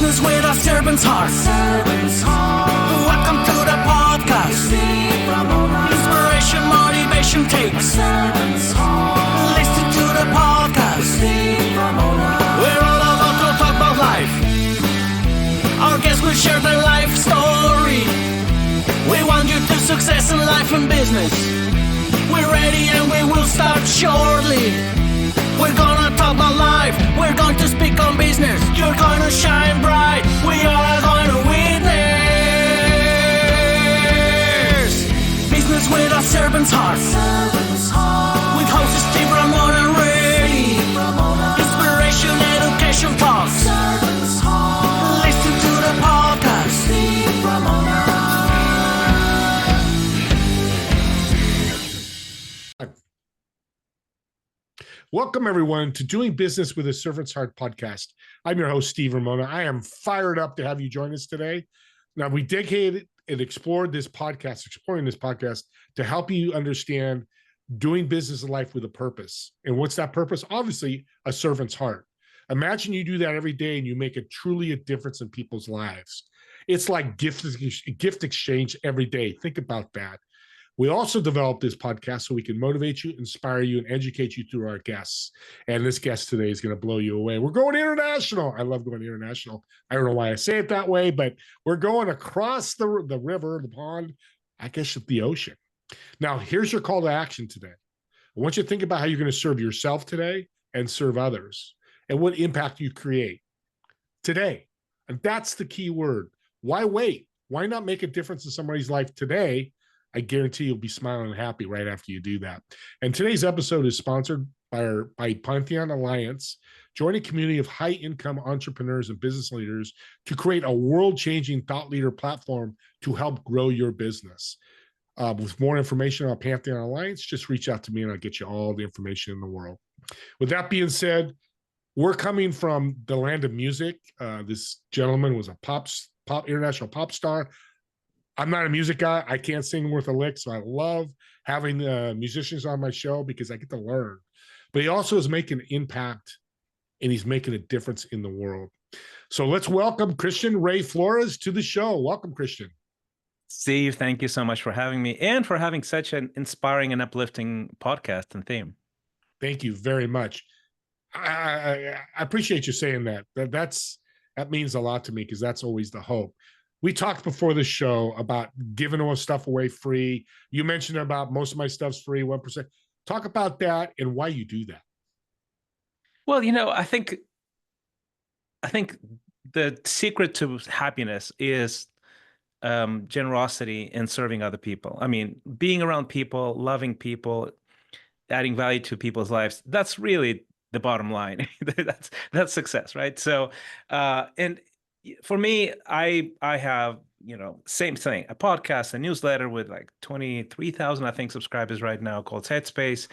Business with a servant's heart. Welcome to the podcast. Inspiration, motivation takes. Listen to the podcast. We're all about to talk about life. Our guests will share their life story. We want you to success in life and business. We're ready and we will start shortly. We're gonna talk about life. We're going to speak on business. You're gonna shine bright. We are going to witness. Business with a servant's heart. With hosts Steve, Ramon, and Ray. Inspiration, education talks. Listen to the podcast. Welcome, everyone, to Doing Business with a Servant's Heart podcast. I'm your host, Steve Ramona. I am fired up to have you join us today. Now, we dedicated and exploring this podcast to help you understand doing business in life with a purpose. And what's that purpose? Obviously, a servant's heart. Imagine you do that every day and you make truly a difference in people's lives. It's like gift exchange every day. Think about that. We also developed this podcast so we can motivate you, inspire you, and educate you through our guests. And this guest today is going to blow you away. We're going international. I love going international. I don't know why I say it that way, but we're going across the river, the pond, I guess the ocean. Now, here's your call to action today. I want you to think about how you're going to serve yourself today and serve others and what impact you create today. And that's the key word. Why wait? Why not make a difference in somebody's life today? I guarantee you'll be smiling and happy right after you do that. And today's episode is sponsored by Pantheon Alliance. Join a community of high-income entrepreneurs and business leaders to create a world-changing thought leader platform to help grow your business. With more information on Pantheon Alliance, just reach out to me and I'll get you all the information in the world. With that being said, we're coming from the land of music. This gentleman was a international pop star. I'm not a music guy. I can't sing worth a lick, so I love having musicians on my show because I get to learn. But he also is making an impact, and he's making a difference in the world. So let's welcome Christian Ray Flores to the show. Welcome, Christian. Steve, thank you so much for having me and for having such an inspiring and uplifting podcast and theme. Thank you very much. I appreciate you saying that. That means a lot to me because that's always the hope. We talked before the show about giving our stuff away free. You mentioned about most of my stuff's free, 1%. Talk about that and why you do that. Well, I think the secret to happiness is generosity and serving other people. I mean, being around people, loving people, adding value to people's lives. That's really the bottom line. that's success, right? So, and for me, I have, same thing, a podcast, a newsletter with like 23,000, I think, subscribers right now called Headspace.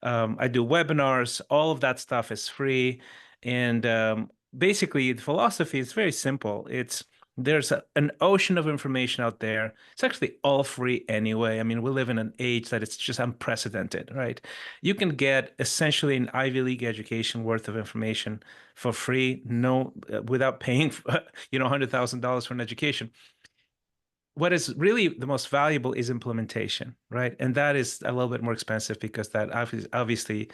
I do webinars. All of that stuff is free. And basically, the philosophy is very simple. There's an ocean of information out there. It's actually all free anyway. I mean, we live in an age that it's just unprecedented, right? You can get essentially an Ivy League education worth of information for free, without paying, $100,000 for an education. What is really the most valuable is implementation, right? And that is a little bit more expensive because that obviously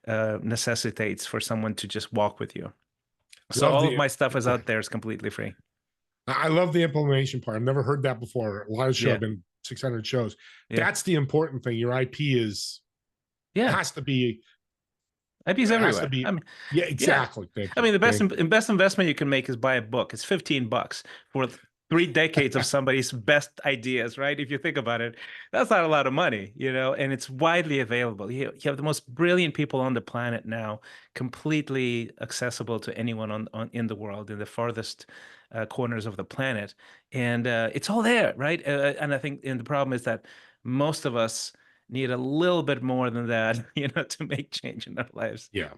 necessitates for someone to just walk with you. So all of my stuff is out there, is completely free. I love the implementation part. I've never heard that before. A lot of shows, I've been 600 shows. Yeah. That's the important thing. Your IP has to be. IP is everywhere. Exactly. Yeah. I mean, the best investment you can make is buy a book. It's $15 for 3 decades of somebody's best ideas, right? If you think about it, that's not a lot of money, and it's widely available. You have the most brilliant people on the planet now, completely accessible to anyone in the world, in the farthest corners of the planet. And it's all there, right? And I think the problem is that most of us need a little bit more than that, to make change in our lives. Yeah.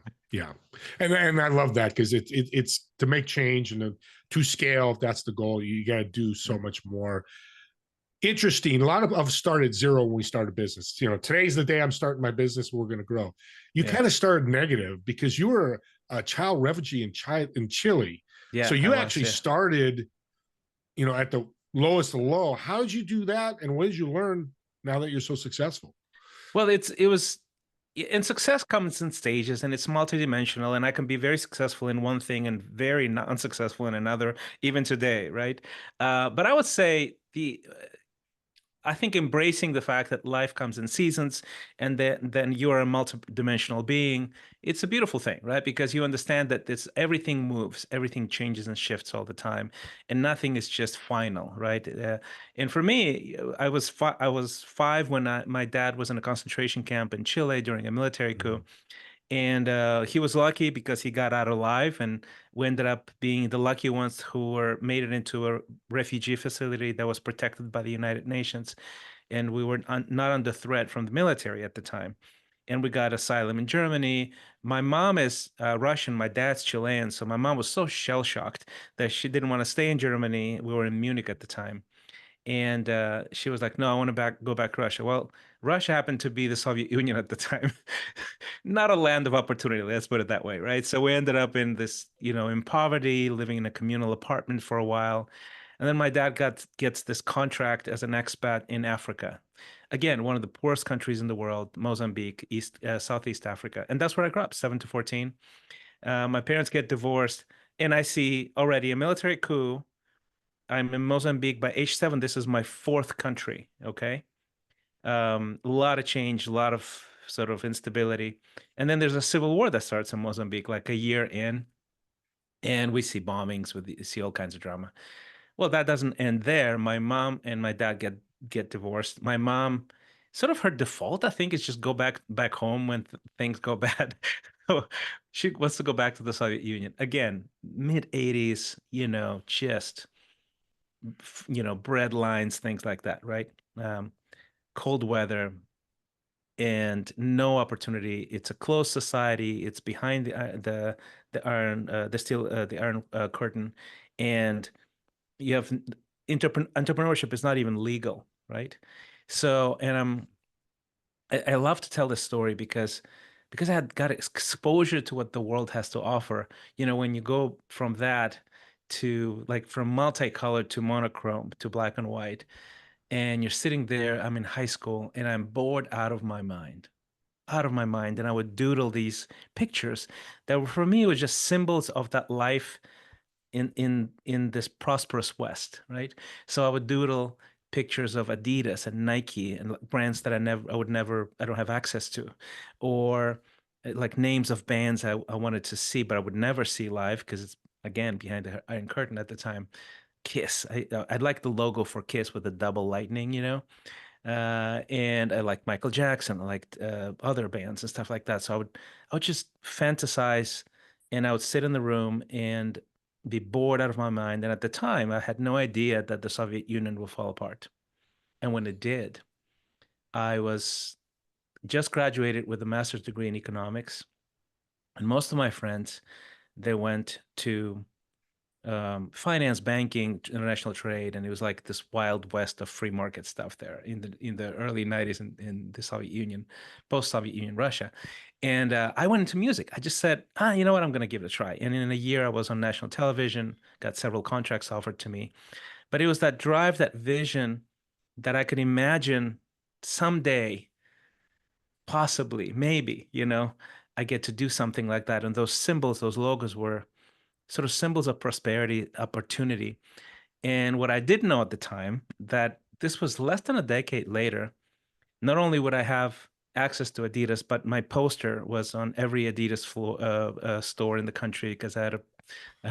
And I love that because it's to make change and to scale. If that's the goal, you got to do so much more. Interesting. A lot of us started zero when we started business. Today's the day I'm starting my business. We're going to grow. You kind of started negative because you were a child refugee in Chile. Yeah, So I you was. actually Yeah. started, at the lowest of low. How did you do that? And what did you learn now that you're so successful? Well, it was, and success comes in stages, and it's multidimensional, and I can be very successful in one thing and very unsuccessful in another, even today, right? But I would say I think embracing the fact that life comes in seasons and then you're a multidimensional being, it's a beautiful thing, right? Because you understand that it's everything moves, everything changes and shifts all the time, and nothing is just final, right? And for me, I was 5 when my dad was in a concentration camp in Chile during a military coup, and he was lucky because he got out alive, and we ended up being the lucky ones who were made it into a refugee facility that was protected by the United Nations, and we were not under threat from the military at the time, and we got asylum in Germany. My mom is Russian, my dad's Chilean, so my mom was so shell shocked that she didn't want to stay in Germany. We were in Munich at the time, and she was like, "No, I want to go back to Russia." Well, Russia happened to be the Soviet Union at the time, not a land of opportunity. Let's put it that way, right? So we ended up in this, in poverty, living in a communal apartment for a while, and then my dad gets this contract as an expat in Africa. Again, one of the poorest countries in the world, Mozambique, Southeast Africa, and that's where I grew up, 7 to 14. My parents get divorced, and I see already a military coup. I'm in Mozambique by age 7. This is my 4th country. Okay. A lot of change, a lot of sort of instability. And then there's a civil war that starts in Mozambique like a year in, and we see bombings, see all kinds of drama. Well, that doesn't end there. My mom and my dad get divorced. My mom, sort of her default, I think, is just go back home when things go bad. So she wants to go back to the Soviet Union again, mid 80s, just bread lines, things like that, right? Cold weather and no opportunity. It's a closed society. It's behind the iron, the steel, the iron curtain, and you have entrepreneurship is not even legal, right? So, and I love to tell this story because I had got exposure to what the world has to offer. When you go from that to like from multicolored to monochrome to black and white, and you're sitting there, I'm in high school and I'm bored out of my mind. And I would doodle these pictures that were, for me, was just symbols of that life in this prosperous West, right? So I would doodle pictures of Adidas and Nike and brands that I don't have access to, or like names of bands I wanted to see, but I would never see live because it's again behind the Iron Curtain at the time. Kiss. I'd like the logo for Kiss with the double lightning, and I liked Michael Jackson. I liked other bands and stuff like that. So I would just fantasize, and I would sit in the room and be bored out of my mind. And at the time, I had no idea that the Soviet Union would fall apart. And when it did, I was just graduated with a master's degree in economics, and most of my friends, they went to finance, banking, international trade, and it was like this wild west of free market stuff there in the early 90s in the Soviet Union, post-Soviet Union Russia. And I went into music. I just said, you know what, I'm going to give it a try. And in a year, I was on national television, got several contracts offered to me. But it was that drive, that vision that I could imagine someday, possibly, maybe, I get to do something like that. And those symbols, those logos were sort of symbols of prosperity, opportunity. And what I didn't know at the time, that this was less than a decade later, not only would I have access to Adidas, but my poster was on every Adidas store in the country because I had an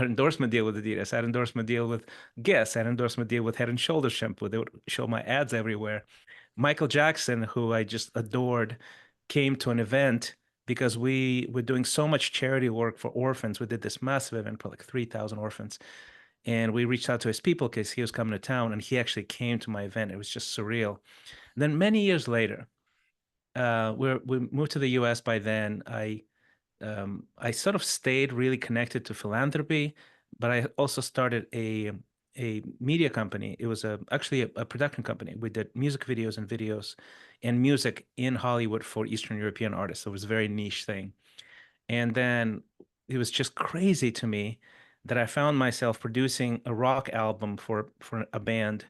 endorsement deal with Adidas. I had an endorsement deal with Guess. I had an endorsement deal with Head and Shoulders shampoo. They would show my ads everywhere. Michael Jackson, who I just adored, came to an event because we were doing so much charity work for orphans. We did this massive event for like 3,000 orphans. And we reached out to his people because he was coming to town, and he actually came to my event. It was just surreal. And then many years later, we moved to the US by then. I sort of stayed really connected to philanthropy, but I also started a media company. It was actually a production company. We did music videos and videos and music in Hollywood for Eastern European artists. So it was a very niche thing. And then it was just crazy to me that I found myself producing a rock album for a band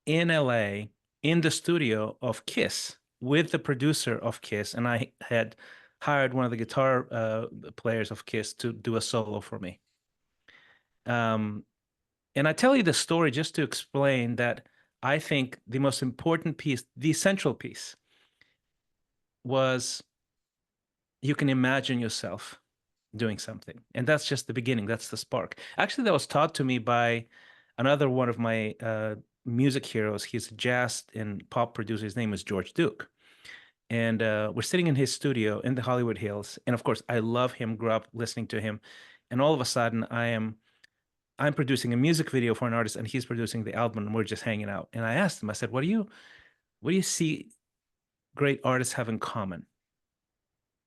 in LA in the studio of Kiss with the producer of Kiss, and I had hired one of the guitar players of Kiss to do a solo for me. And I tell you the story just to explain that I think the most important piece, the central piece, was you can imagine yourself doing something. And that's just the beginning. That's the spark. Actually, that was taught to me by another one of my music heroes. He's a jazz and pop producer. His name is George Duke. And we're sitting in his studio in the Hollywood Hills. And of course, I love him, grew up listening to him. And all of a sudden, I'm producing a music video for an artist and he's producing the album and we're just hanging out. And I asked him, I said, what do you see great artists have in common?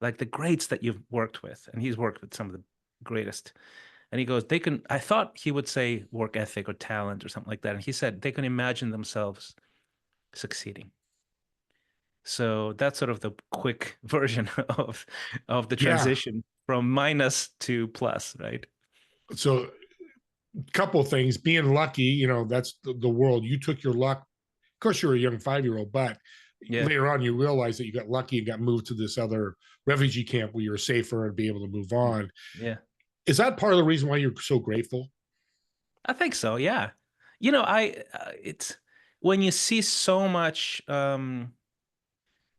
Like the greats that you've worked with. And he's worked with some of the greatest. And he goes, I thought he would say work ethic or talent or something like that. And he said, they can imagine themselves succeeding. So that's sort of the quick version of the transition from minus to plus, right? So couple of things. Being lucky, that's the world. You took your luck. Of course, you're a young 5-year-old, but later on, you realized that you got lucky and got moved to this other refugee camp where you're safer and be able to move on. Yeah. Is that part of the reason why you're so grateful? I think so. Yeah. It's when you see so much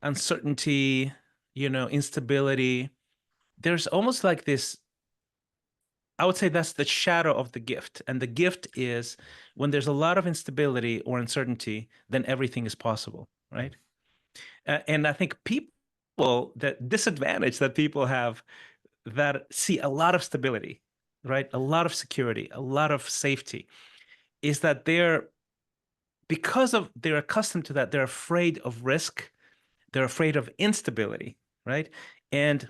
uncertainty, instability, there's almost like this. I would say that's the shadow of the gift. And the gift is when there's a lot of instability or uncertainty, then everything is possible, right? And I think the disadvantage that people have that see a lot of stability, right? A lot of security, a lot of safety, is that because they're accustomed to that, they're afraid of risk. They're afraid of instability, right? And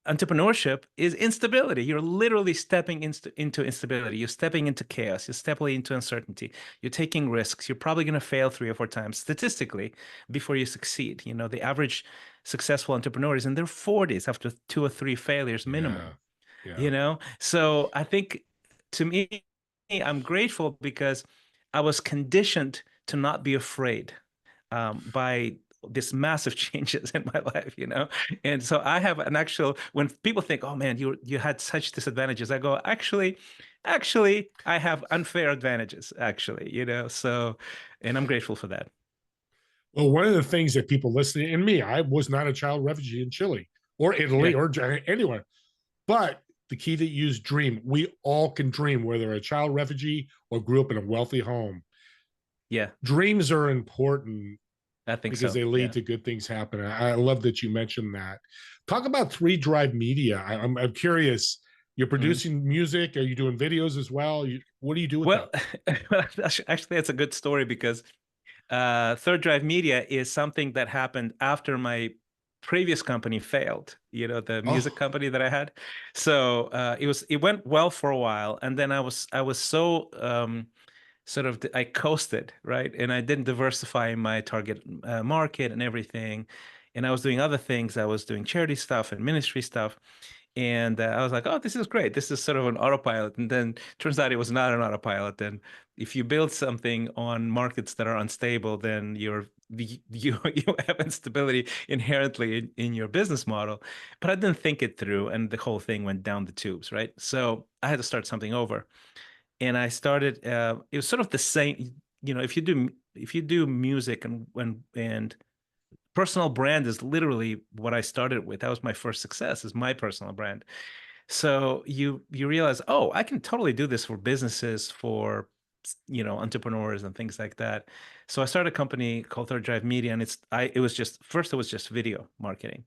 entrepreneurship is instability. You're literally stepping into instability. You're stepping into chaos. You're stepping into uncertainty. You're taking risks. You're probably going to fail 3 or 4 times statistically before you succeed. The average successful entrepreneur is in their 40s after 2 or 3 failures minimum. Yeah. So I think, to me, I'm grateful because I was conditioned to not be afraid by this massive changes in my life, and so I have an actual, when people think, oh man, you had such disadvantages, I go, actually I have unfair advantages, actually, so, and I'm grateful for that. Well, one of the things that people listening, and me, I was not a child refugee in Chile or Italy or anywhere, but the key that you use, dream. We all can dream, whether a child refugee or grew up in a wealthy home. Yeah, dreams are important. I think because they lead to good things happening. I love that you mentioned that. Talk about 3 Drive Media. I'm curious. You're producing music. Are you doing videos as well? What do you do with that? Actually, that's a good story because 3 Drive Media is something that happened after my previous company failed. The music company that I had. So it went well for a while, and then I was so I coasted, right? And I didn't diversify my target market and everything. And I was doing other things. I was doing charity stuff and ministry stuff. And I was like, oh, this is great. This is sort of an autopilot. And then turns out it was not an autopilot. And if you build something on markets that are unstable, then you have instability inherently in your business model. But I didn't think it through, and the whole thing went down the tubes, right? So I had to start something over. And I started. It was sort of the same. If you do music and personal brand is literally what I started with. That was my first success, is my personal brand. So you realize, oh, I can totally do this for businesses, for entrepreneurs and things like that. So I started a company called 3 Drive Media, and it was just video marketing.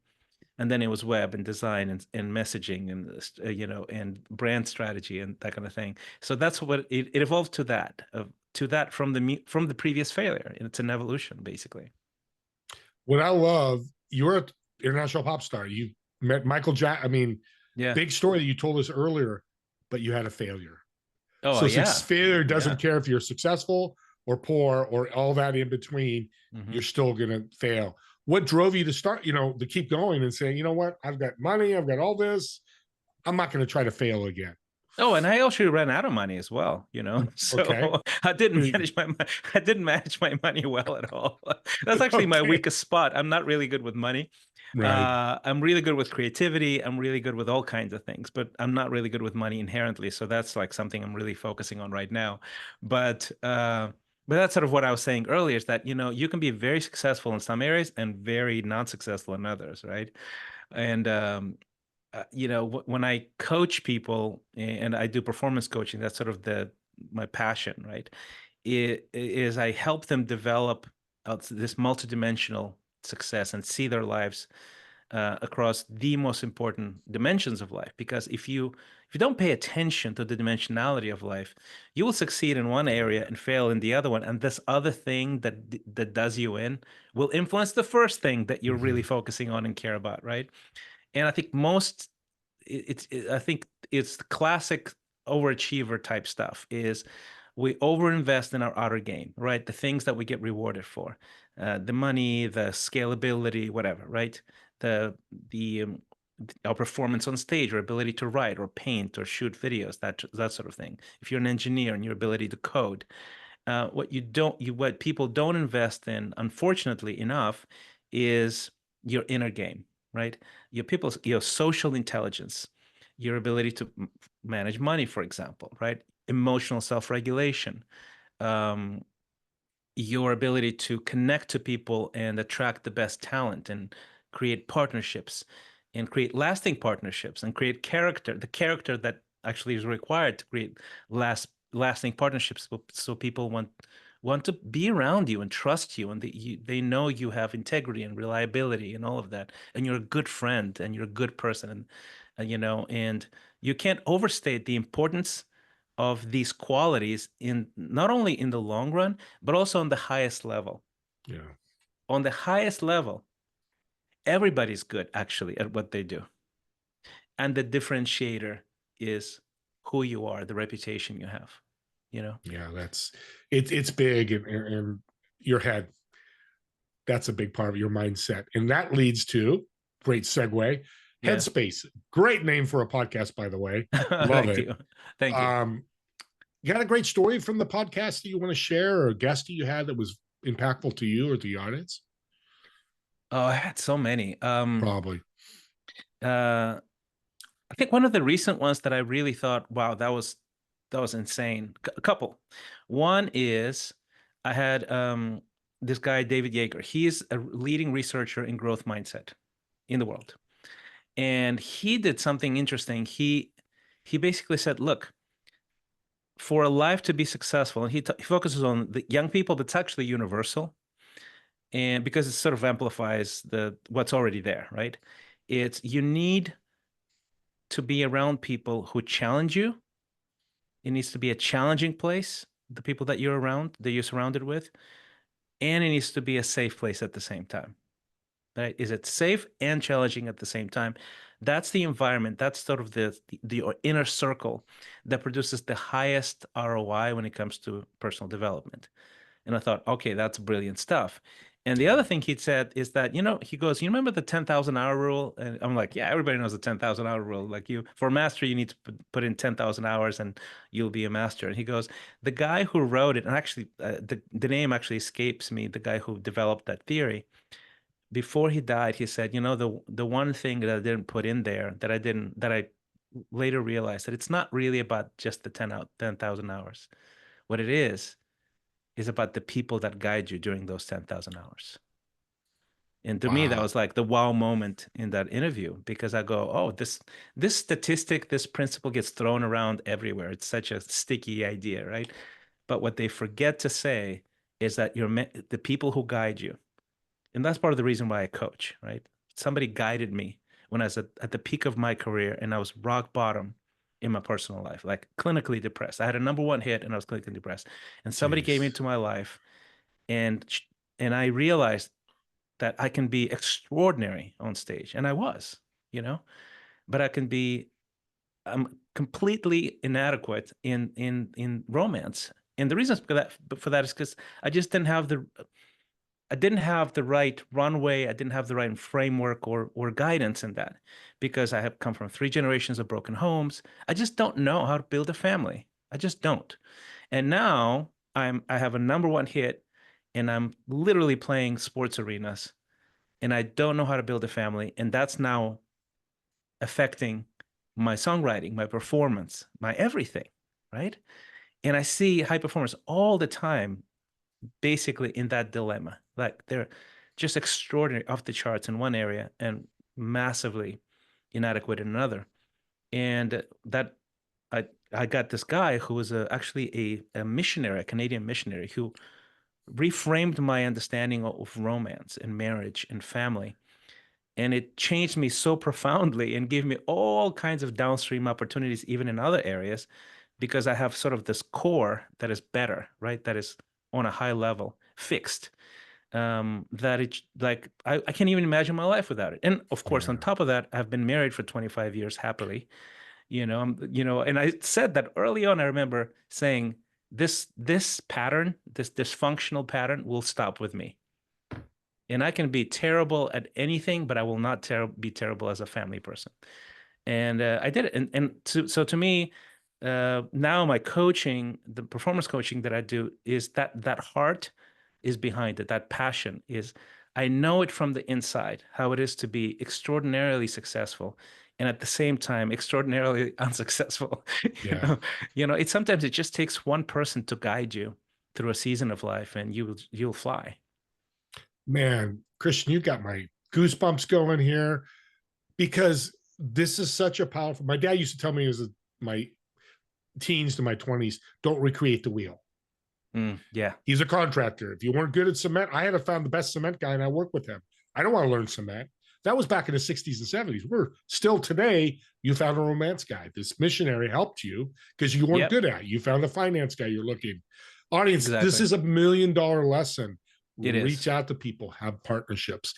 And then it was web and design and messaging and and brand strategy and that kind of thing. So that's what it evolved to that from the previous failure. And it's an evolution, basically. What I love, you're an international pop star. You met Michael Jackson. I mean, big story that you told us earlier, but you had a failure. So failure doesn't care if you're successful or poor or all that in between. You're still going to fail. What drove you to start, to keep going and saying, you know what, I've got money, I've got all this, I'm not going to try to fail again? Oh, and I actually ran out of money as well, So Okay. I didn't Mm. manage my money well at all. That's actually my Okay. weakest spot. I'm not really good with money. Right. I'm really good with creativity. I'm really good with all kinds of things, but I'm not really good with money inherently. So that's like something I'm really focusing on right now. But that's sort of what I was saying earlier, is that, you can be very successful in some areas and very non-successful in others, right? And when I coach people and I do performance coaching, that's sort of my passion, right? It is I help them develop this multidimensional success and see their lives across the most important dimensions of life. Because if you don't pay attention to the dimensionality of life, you will succeed in one area and fail in the other one, and this other thing that does you in will influence the first thing that you're really Mhm. focusing on and care about, right? And I think I think it's the classic overachiever type stuff is we overinvest in our outer game, right? The things that we get rewarded for, the money, the scalability, whatever, right? The the our performance on stage, or ability to write or paint or shoot videos, that sort of thing. If you're an engineer, and your ability to code, what people don't invest in, unfortunately enough, is your inner game, right? Your social intelligence, your ability to manage money, for example, right? Emotional self-regulation, um, your ability to connect to people and attract the best talent and create partnerships and create lasting partnerships and create the character that actually is required to create lasting partnerships, so people want to be around you and trust you, and they know you have integrity and reliability and all of that, and you're a good friend and you're a good person, and you can't overstate the importance of these qualities, in not only in the long run, but also on the highest level. Yeah. On the highest level, everybody's good actually at what they do. And the differentiator is who you are, the reputation you have, you know? Yeah. It's big, and your head. That's a big part of your mindset. And that leads to great segue. Yeah. Headspace. Great name for a podcast, by the way. Love Thank it. you. Thank you. Um, you got a great story from the podcast that you want to share, or a guest that you had that was impactful to you or to the audience? Oh, I had so many. Probably. Uh, I think one of the recent ones that I really thought, wow, that was insane. A couple. One is I had this guy, David Yeager. He is a leading researcher in growth mindset in the world. And he did something interesting. He basically said, look, for a life to be successful, and he focuses on the young people, but it's actually universal. And because it sort of amplifies what's already there, right? It's you need to be around people who challenge you. It needs to be a challenging place, the people that you're surrounded with, and it needs to be a safe place at the same time. Right? Is it safe and challenging at the same time? That's the environment. That's sort of the inner circle that produces the highest ROI when it comes to personal development. And I thought, okay, that's brilliant stuff. And the other thing he said is that, he goes, you remember the 10,000 hour rule? And I'm like, yeah, everybody knows the 10,000 hour rule. Like for a master, you need to put in 10,000 hours and you'll be a master. And he goes, the guy who wrote it, and actually the name actually escapes me, the guy who developed that theory, before he died, he said, the one thing that I didn't put in there that I later realized that it's not really about just the 10,000 hours. What it is about the people that guide you during those 10,000 hours. And to me, that Wow. was like the wow moment in that interview, because I go, oh, this statistic, this principle gets thrown around everywhere. It's such a sticky idea, right? But what they forget to say is that the people who guide you, and that's part of the reason why I coach, right? Somebody guided me when I was at the peak of my career, and I was rock bottom in my personal life, like clinically depressed. I had a number one hit and I was clinically depressed. And somebody came Jeez. into my life, and I realized that I can be extraordinary on stage, and I was, but I'm completely inadequate in romance. And the reason for that is because I just didn't have I didn't have the right runway. I didn't have the right framework or guidance in that, because I have come from 3 generations of broken homes. I just don't know how to build a family. I just don't. And now I have a #1 hit, and I'm literally playing sports arenas, and I don't know how to build a family. And that's now affecting my songwriting, my performance, my everything, right? And I see high performers all the time, basically in that dilemma. Like they're just extraordinary, off the charts in one area and massively inadequate in another. And that I got this guy who was actually a missionary, a Canadian missionary, who reframed my understanding of romance and marriage and family. And it changed me so profoundly and gave me all kinds of downstream opportunities, even in other areas, because I have sort of this core that is better, right? That is on a high level, fixed. That it's like I can't even imagine my life without it. And of course, on top of that, I've been married for 25 years happily. And I said that early on. I remember saying this pattern, this dysfunctional pattern, will stop with me. And I can be terrible at anything, but I will not be terrible as a family person. And I did it. So to me, now my coaching, the performance coaching that I do, is that heart is behind it. That passion is, I know it from the inside, how it is to be extraordinarily successful and at the same time extraordinarily unsuccessful. Yeah. It sometimes it just takes one person to guide you through a season of life, and you'll fly. Man, Christian, you got my goosebumps going here, because this is such a powerful. My dad used to tell me as my teens to my 20s, don't recreate the wheel. Yeah. He's a contractor. If you weren't good at cement, I had to find the best cement guy and I worked with him. I don't want to learn cement. That was back in the 60s and 70s. We're still today, you found a romance guy. This missionary helped you because you weren't good at it. You found the finance guy you're looking. Audience, this is $1 million lesson. Reach out to people, have partnerships.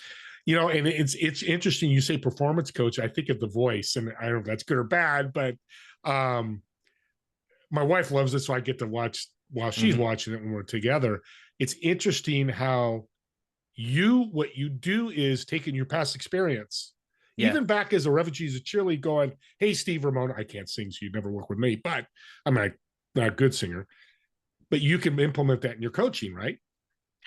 And it's interesting. You say performance coach. I think of The Voice, and I don't know if that's good or bad, but my wife loves it, so I get to watch while she's watching it when we're together. It's interesting how what you do is taking your past experience, even back as a refugee in Chile, going, hey, Steve Ramona, I can't sing, so you'd never work with me, but I'm not a good singer. But you can implement that in your coaching, right?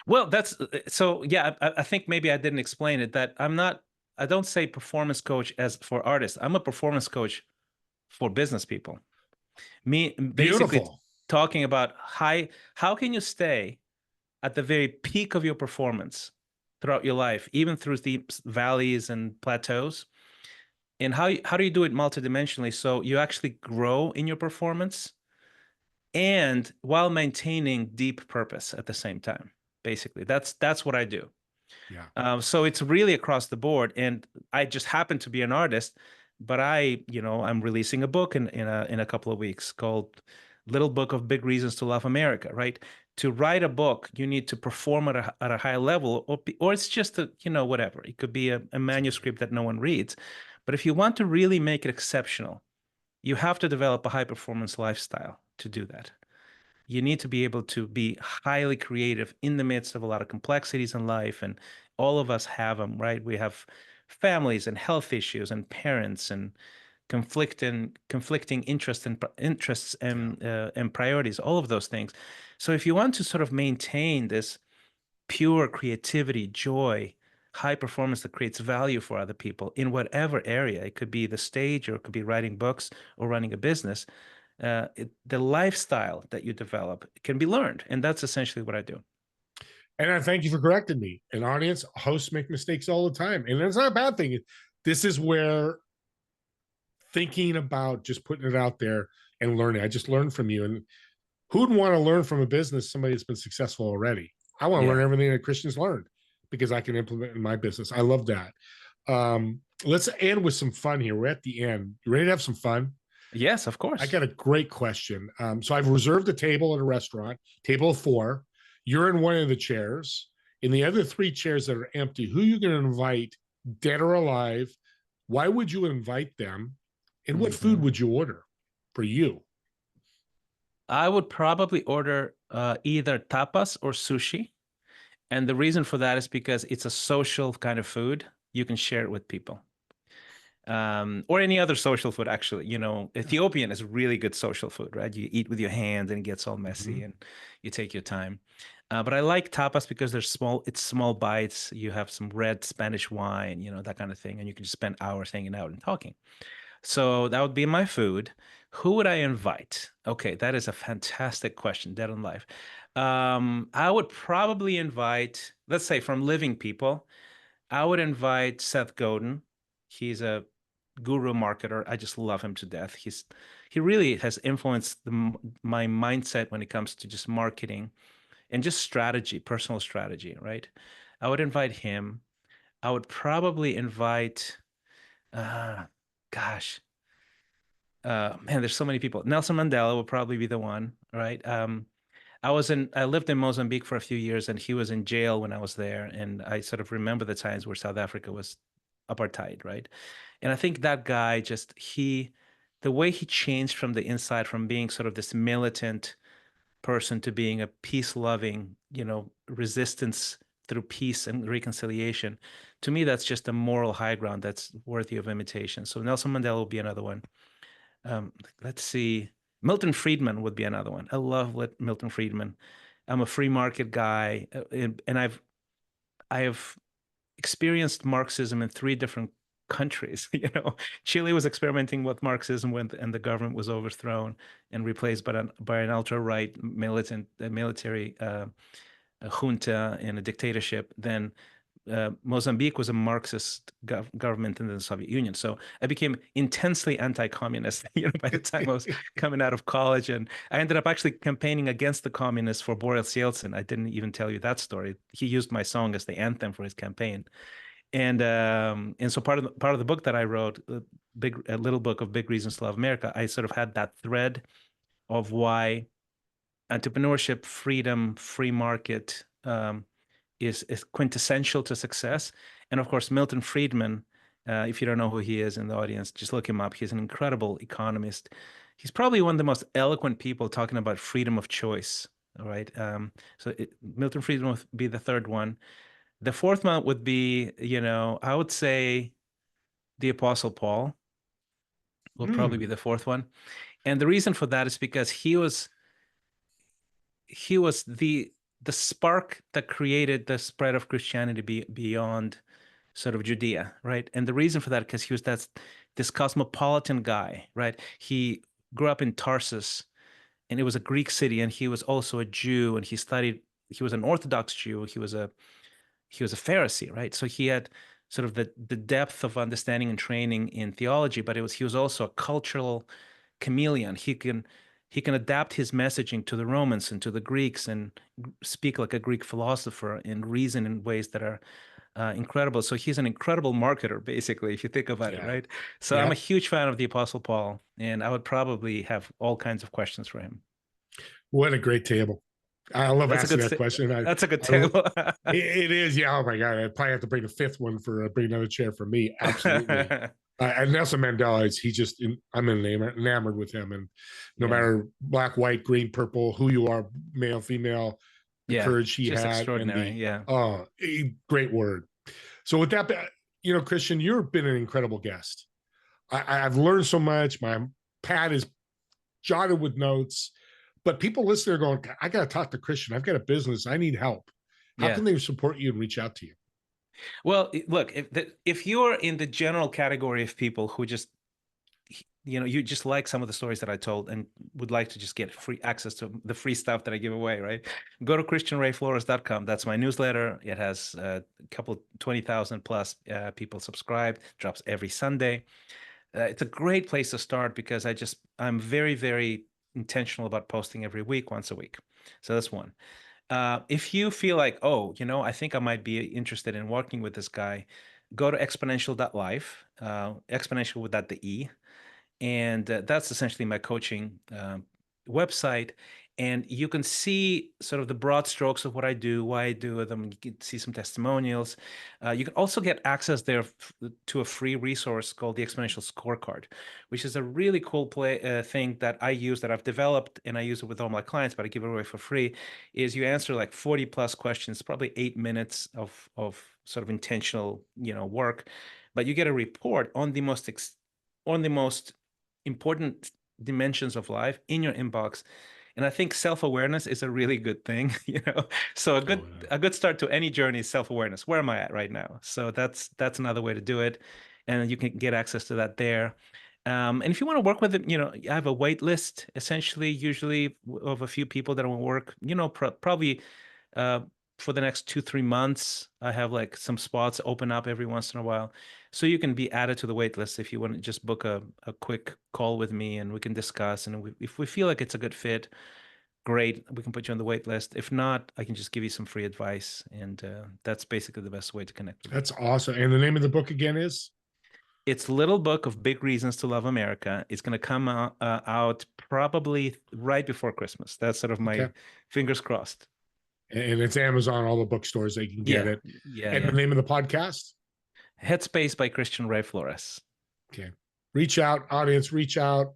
Well, that's so, yeah, I think maybe I didn't explain it, that I don't say performance coach as for artists. I'm a performance coach for business people. Basically Beautiful. Talking about how can you stay at the very peak of your performance throughout your life, even through the valleys and plateaus, and how do you do it multidimensionally so you actually grow in your performance and while maintaining deep purpose at the same time. Basically, that's what I do. Yeah. So it's really across the board, and I just happen to be an artist, but I'm releasing a book in a couple of weeks called Little Book of Big Reasons to Love America. Right? To write a book, you need to perform at a high level, or it's just whatever. It could be a manuscript that no one reads, but if you want to really make it exceptional, you have to develop a high performance lifestyle to do that. You need to be able to be highly creative in the midst of a lot of complexities in life. And all of us have them, right? We have families and health issues and parents and conflicting interests and priorities, all of those things. So if you want to sort of maintain this pure creativity, joy, high performance that creates value for other people in whatever area, it could be the stage, or it could be writing books or running a business, the lifestyle that you develop can be learned. And that's essentially what I do. And I thank you for correcting me. An audience, hosts make mistakes all the time. And it's not a bad thing. This is where thinking about just putting it out there and learning. I just learned from you. And who'd want to learn from a business, somebody that's been successful already? I want to learn everything that Christian's learned because I can implement in my business. I love that. Let's end with some fun here. We're at the end. You ready to have some fun? Yes, of course. I got a great question. So I've reserved a table at a restaurant, table of 4. You're in one of the chairs. In the other 3 chairs that are empty, who are you going to invite, dead or alive? Why would you invite them? And what food would you order for you? I would probably order either tapas or sushi. And the reason for that is because it's a social kind of food. You can share it with people. Or any other social food, actually. Ethiopian is really good social food, right? You eat with your hands and it gets all messy and you take your time. But I like tapas because it's small bites. You have some red Spanish wine, that kind of thing. And you can just spend hours hanging out and talking. So that would be my food. Who would I invite? Okay, that is a fantastic question, dead on life. I would probably invite, let's say from living people, I would invite Seth Godin. He's a guru marketer. I just love him to death. He really has influenced my mindset when it comes to just marketing and just strategy, personal strategy, right? I would invite him. I would probably invite, uh, gosh, man, there's so many people. Nelson Mandela would probably be the one, right? I lived in Mozambique for a few years, and he was in jail when I was there, and I sort of remember the times where South Africa was apartheid, right? And I think that guy the way he changed from the inside, from being sort of this militant person to being a peace-loving, resistance through peace and reconciliation. To me, that's just a moral high ground that's worthy of imitation. So Nelson Mandela will be another one. Let's see. Milton Friedman would be another one. I love Milton Friedman. I'm a free market guy, and I have experienced Marxism in 3 different countries. Chile was experimenting with Marxism and the government was overthrown and replaced by an ultra-right military junta and a dictatorship. Then Mozambique was a Marxist government in the Soviet Union. So I became intensely anti-communist, by the time I was coming out of college. And I ended up actually campaigning against the communists for Boris Yeltsin. I didn't even tell you that story. He used my song as the anthem for his campaign. And so part of the book that I wrote, a little book of Big Reasons to Love America, I sort of had that thread of why entrepreneurship, freedom, free market, is quintessential to success. And of course, Milton Friedman, if you don't know who he is in the audience, just look him up. He's an incredible economist. He's probably one of the most eloquent people talking about freedom of choice. All right. Milton Friedman would be the third one. The fourth one would be, I would say the Apostle Paul will probably be the fourth one. And the reason for that is because he was the spark that created the spread of Christianity beyond sort of Judea, right? And the reason for that, because he was this cosmopolitan guy, right? He grew up in Tarsus, and it was a Greek city, and he was also a Jew, and he was an Orthodox Jew. He was a Pharisee, right? So he had sort of the depth of understanding and training in theology, but he was also a cultural chameleon. He can adapt his messaging to the Romans and to the Greeks and speak like a Greek philosopher and reason in ways that are incredible. So he's an incredible marketer, basically, if you think about it, right? So I'm a huge fan of the Apostle Paul, and I would probably have all kinds of questions for him. What a great table. I love asking that question. That's a good table. It is. Yeah. Oh my God. I'd probably have to bring a fifth one bring another chair for me. Absolutely. And Nelson Mandela, I'm enamored with him. And no matter black, white, green, purple, who you are, male, female, the courage he had. Extraordinary. Great word. So with that, Christian, you've been an incredible guest. I've learned so much. My pad is jotted with notes. But people listening are going, I got to talk to Christian. I've got a business. I need help. How can they support you and reach out to you? Well, look, if you're in the general category of people who just, you just like some of the stories that I told and would like to just get free access to the free stuff that I give away, right? Go to christianrayflores.com. That's my newsletter. It has a couple 20,000 plus people subscribed. Drops every Sunday. It's a great place to start because I'm very, very intentional about posting every week, once a week. So that's one. If you feel like, I think I might be interested in working with this guy, go to exponential.life, exponential without the E. And that's essentially my coaching website. And you can see sort of the broad strokes of what I do, why I do them. You can see some testimonials. You can also get access there to a free resource called the Exponential Scorecard, which is a really cool thing that I use, that I've developed, and I use it with all my clients, but I give it away for free. Is you answer like 40 plus questions, probably 8 minutes of sort of intentional, work, but you get a report on the most important dimensions of life in your inbox. And I think self-awareness is a really good thing, So a good start to any journey is self-awareness. Where am I at right now? So that's another way to do it, and you can get access to that there. And if you want to work with it, I have a wait list, essentially, usually of a few people that I want to work. Probably for the next 2-3 months, I have like some spots open up every once in a while. So you can be added to the wait list if you want to just book a quick call with me, and we can discuss. And if we feel like it's a good fit, great, we can put you on the wait list. If not, I can just give you some free advice. And that's basically the best way to connect with That's awesome. And the name of the book again is? It's Little Book of Big Reasons to Love America. It's going to come out probably right before Christmas. That's sort of my fingers crossed. And it's Amazon, all the bookstores, they can get it. Yeah. And the name of the podcast? Headspace by Christian Ray Flores. Okay. Reach out, audience, reach out.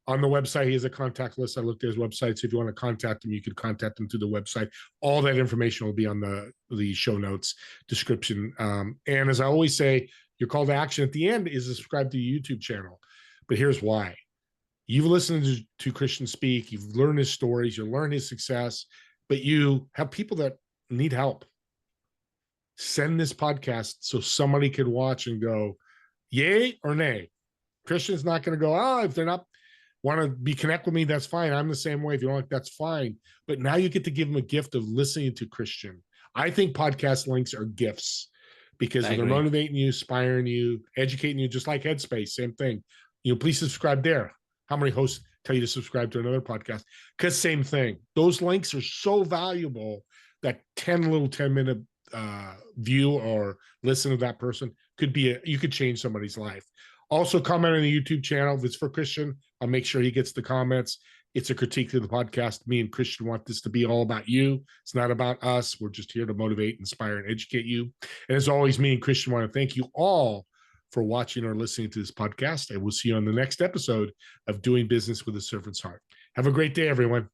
On the website, he has a contact list. I looked at his website. So if you want to contact him, you could contact him through the website. All that information will be on the show notes description. And as I always say, your call to action at the end is to subscribe to the YouTube channel. But here's why. You've listened to Christian speak. You've learned his stories. You learned his success. But you have people that need help. Send this podcast so somebody could watch and go, yay or nay. Christian's not going to go, if they're not want to connect with me, that's fine. I'm the same way. If you don't like, that's fine. But now you get to give them a gift of listening to Christian. I think podcast links are gifts because they're motivating you, inspiring you, educating you, just like Headspace, same thing. Please subscribe there. How many hosts tell you to subscribe to another podcast? Because same thing. Those links are so valuable that 10-minute view or listen to that person you could change somebody's life. Also comment on the YouTube channel. If it's for Christian, I'll make sure he gets the comments. It's a critique to the podcast. Me and Christian want this to be all about you. It's not about us. We're just here to motivate, inspire, and educate you. And as always, me and Christian want to thank you all for watching or listening to this podcast. And we'll see you on the next episode of Doing Business with a Servant's Heart. Have a great day, everyone.